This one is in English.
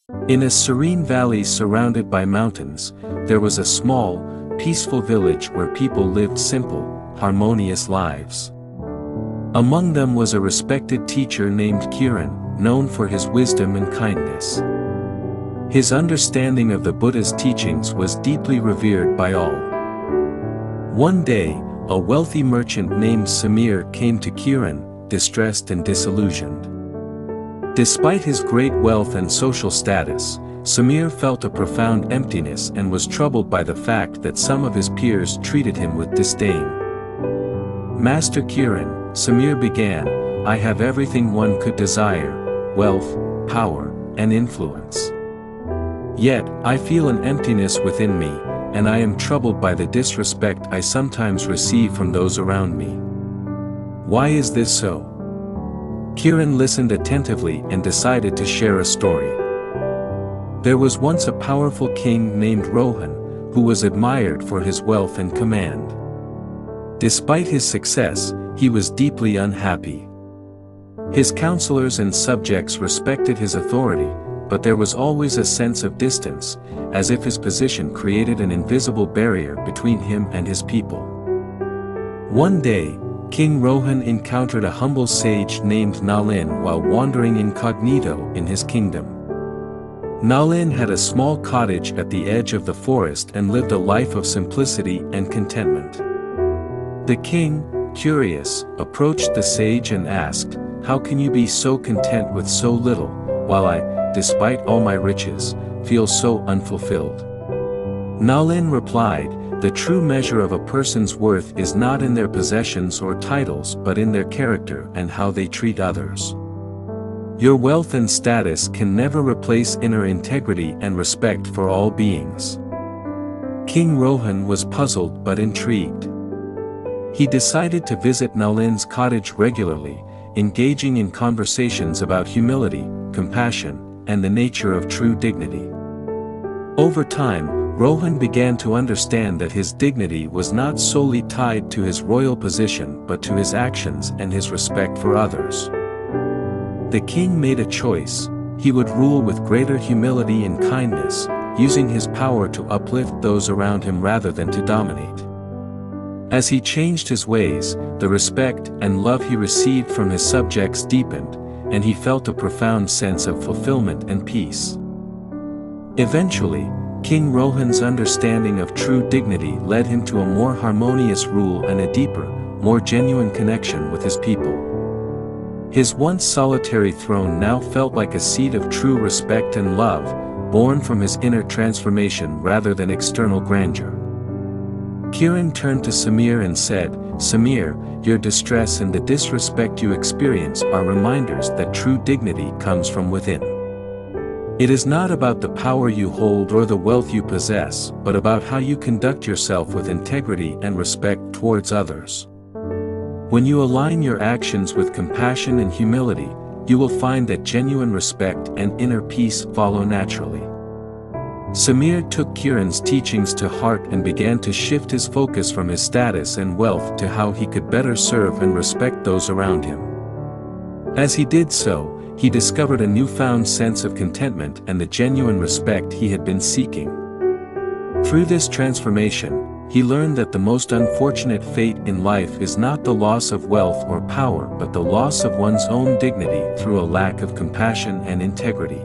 In a serene valley surrounded by mountains, there was a small, peaceful village where people lived simple, harmonious lives. Among them was a respected teacher named Kiran, known for his wisdom and kindness. His understanding of the Buddha's teachings was deeply revered by all. One day, a wealthy merchant named Samir came to Kiran, distressed and disillusioned. Despite his great wealth and social status, Samir felt a profound emptiness and was troubled by the fact that some of his peers treated him with disdain. "Master Kiran," Samir began, "I have everything one could desire: wealth, power, and influence. Yet, I feel an emptiness within me, and I am troubled by the disrespect I sometimes receive from those around me. Why is this so?" Kiran listened attentively and decided to share a story. There was once a powerful king named Rohan, who was admired for his wealth and command. Despite his success, he was deeply unhappy. His counselors and subjects respected his authority, but there was always a sense of distance, as if his position created an invisible barrier between him and his people. One day, King Rohan encountered a humble sage named Nalin while wandering incognito in his kingdom. Nalin had a small cottage at the edge of the forest and lived a life of simplicity and contentment. The king, curious, approached the sage and asked, "How can you be so content with so little, while I, despite all my riches, feel so unfulfilled?" Nalin replied, "The true measure of a person's worth is not in their possessions or titles but in their character and how they treat others. Your wealth and status can never replace inner integrity and respect for all beings." King Rohan was puzzled but intrigued. He decided to visit Nalin's cottage regularly, engaging in conversations about humility, compassion, and the nature of true dignity. Over time, Rohan began to understand that his dignity was not solely tied to his royal position but to his actions and his respect for others. The king made a choice: he would rule with greater humility and kindness, using his power to uplift those around him rather than to dominate. As he changed his ways, the respect and love he received from his subjects deepened, and he felt a profound sense of fulfillment and peace. Eventually, King Rohan's understanding of true dignity led him to a more harmonious rule and a deeper, more genuine connection with his people. His once solitary throne now felt like a seat of true respect and love, born from his inner transformation rather than external grandeur. Kiran turned to Samir and said, "Samir, your distress and the disrespect you experience are reminders that true dignity comes from within. It is not about the power you hold or the wealth you possess, but about how you conduct yourself with integrity and respect towards others. When you align your actions with compassion and humility, you will find that genuine respect and inner peace follow naturally." Samir took Kiran's teachings to heart and began to shift his focus from his status and wealth to how he could better serve and respect those around him. As he did so, he discovered a newfound sense of contentment and the genuine respect he had been seeking. Through this transformation, he learned that the most unfortunate fate in life is not the loss of wealth or power but the loss of one's own dignity through a lack of compassion and integrity.